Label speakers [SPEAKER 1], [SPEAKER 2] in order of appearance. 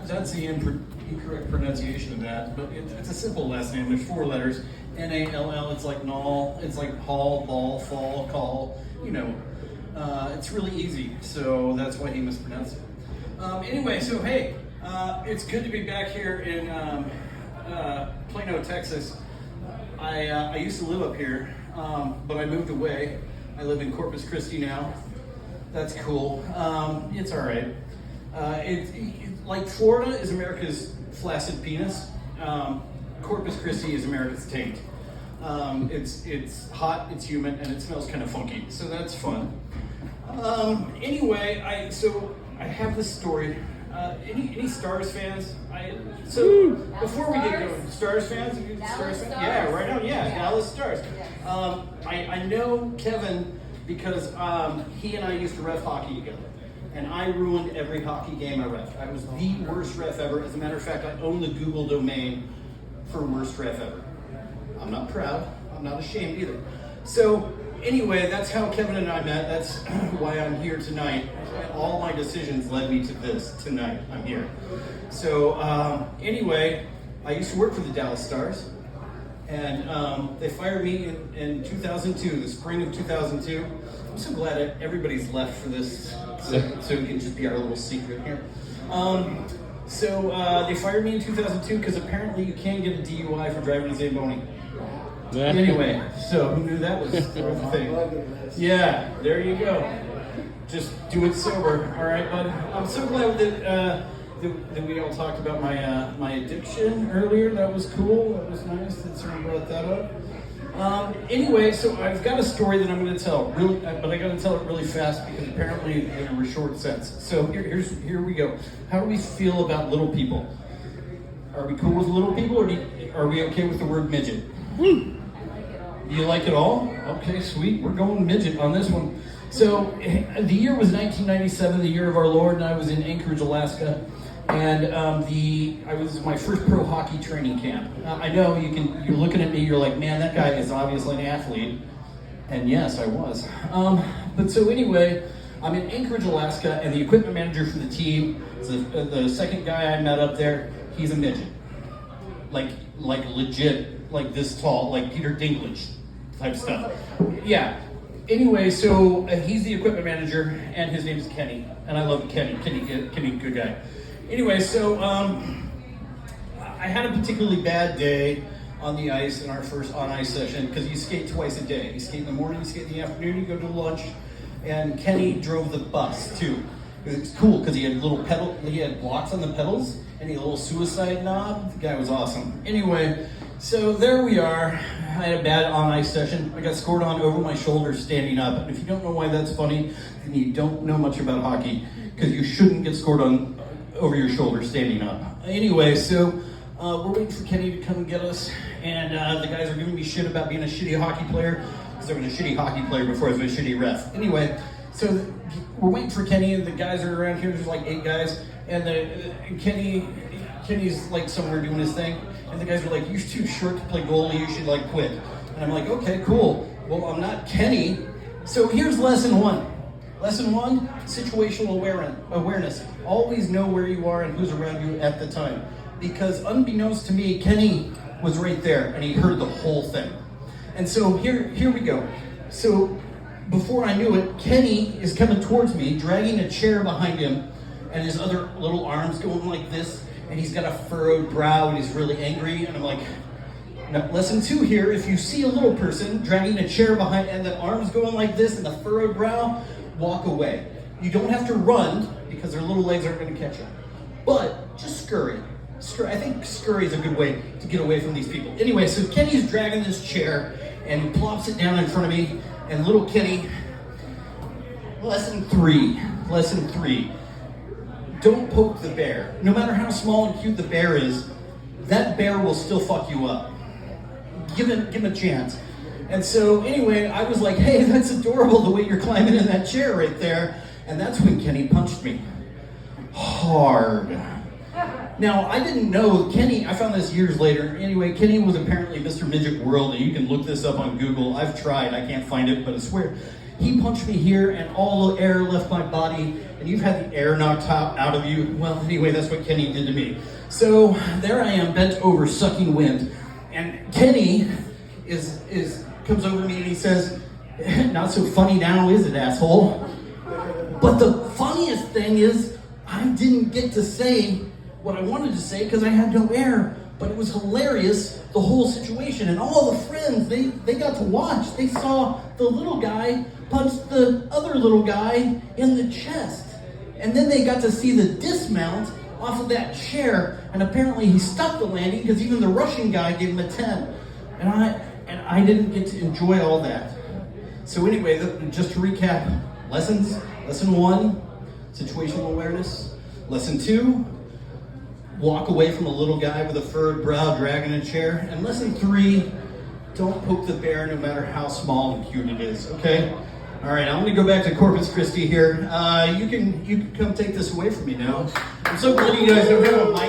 [SPEAKER 1] that's the incorrect pronunciation of that, but it's a simple last name. There's 4 letters. Nall. It's like Nall. It's like Hall, Ball, Fall, Call. You know, it's really easy. So that's why he mispronounced it. Anyway, so hey, it's good to be back here in Plano, Texas. I used to live up here, but I moved away. I live in Corpus Christi now. That's cool. It's all right. Like Florida is America's flaccid penis. Corpus Christi is America's taint. It's hot, it's humid, and it smells kind of funky. So that's fun. Anyway, I have this story. Any Stars fans? Before we get going, Stars fans? Stars fans? Yeah, right on. Yeah, Dallas Stars. I know Kevin because he and I used to ref hockey together. And I ruined every hockey game I ref. I was the worst ref ever. As a matter of fact, I own the Google domain for worst ref ever. I'm not proud. I'm not ashamed either. So anyway, that's how Kevin and I met. That's why I'm here tonight. All my decisions led me to this tonight. I'm here. So anyway, I used to work for the Dallas Stars. And they fired me in 2002, the spring of 2002. I'm so glad that everybody's left for this, so it can just be our little secret here. They fired me in 2002 because apparently you can get a DUI for driving a Zamboni. Anyway, so who knew that was the thing? Yeah, there you go. Just do it sober, all right, bud? I'm so glad that we all talked about my addiction earlier. That was cool. That was nice that someone brought that up. Anyway, so I've got a story that I'm going to tell, but I got to tell it really fast because apparently in a short sense. So here we go. How do we feel about little people? Are we cool with little people, or are we okay with the word midget? Do you like it all? Okay, sweet. We're going midget on this one. So the year was 1997, the year of our Lord, and I was in Anchorage, Alaska. And I was my first pro hockey training camp. I know you're looking at me, you're like, man, that guy is obviously an athlete. And yes, I was. But so anyway, I'm in Anchorage, Alaska, and the equipment manager for the team, the second guy I met up there, he's a midget. Like legit, like this tall, like Peter Dinklage type stuff. Yeah. Anyway, so he's the equipment manager, and his name is Kenny. And I love Kenny. Kenny, good guy. Anyway, so I had a particularly bad day on the ice in our first on-ice session because you skate twice a day. You skate in the morning, you skate in the afternoon, you go to lunch, and Kenny drove the bus too. It was cool because he had he had blocks on the pedals, and he had a little suicide knob. The guy was awesome. Anyway, so there we are. I had a bad on-ice session. I got scored on over my shoulder standing up. And if you don't know why that's funny, then you don't know much about hockey because you shouldn't get scored on over your shoulder standing up. Anyway, so we're waiting for Kenny to come get us, and the guys are giving me shit about being a shitty hockey player because I was a shitty hockey player before I was a shitty ref. Anyway, so we're waiting for Kenny, and the guys are around here. There's like 8 guys, and Kenny's like somewhere doing his thing, and the guys are like, "You're too short to play goalie. You should like quit." And I'm like, "Okay, cool. Well, I'm not Kenny." So here's lesson 1. Lesson 1, situational awareness. Always know where you are and who's around you at the time. Because unbeknownst to me, Kenny was right there and he heard the whole thing. And so here we go. So before I knew it, Kenny is coming towards me, dragging a chair behind him, and his other little arms going like this, and he's got a furrowed brow and he's really angry, and I'm like, now, lesson 2 here, if you see a little person dragging a chair behind and the arms going like this and the furrowed brow, walk away. You don't have to run because their little legs aren't going to catch you. But just scurry. I think scurry is a good way to get away from these people. Anyway, so Kenny's dragging this chair and he plops it down in front of me, and little Kenny, lesson 3. Don't poke the bear. No matter how small and cute the bear is, that bear will still fuck you up. Give him a chance. And so anyway, I was like, hey, that's adorable the way you're climbing in that chair right there. And that's when Kenny punched me. Hard. Now, I didn't know Kenny, I found this years later. Anyway, Kenny was apparently Mr. Midget World, and you can look this up on Google. I've tried, I can't find it, but I swear. He punched me here, and all the air left my body, and you've had the air knocked out of you. Well, anyway, that's what Kenny did to me. So there I am, bent over, sucking wind, and Kenny comes over to me and he says, "Not so funny now, is it, asshole?" But the funniest thing is, I didn't get to say what I wanted to say because I had no air. But it was hilarious, the whole situation. And all the friends, they got to watch. They saw the little guy punch the other little guy in the chest. And then they got to see the dismount off of that chair. And apparently he stuck the landing because even the Russian guy gave him a 10. And I didn't get to enjoy all that. So anyway, just to recap, lessons. Lesson 1, situational awareness. Lesson 2, walk away from a little guy with a furrowed brow dragging a chair. And lesson 3, don't poke the bear no matter how small and cute it is, okay? All right, I'm gonna go back to Corpus Christi here. You can come take this away from me now. I'm so glad you guys don't have a mic.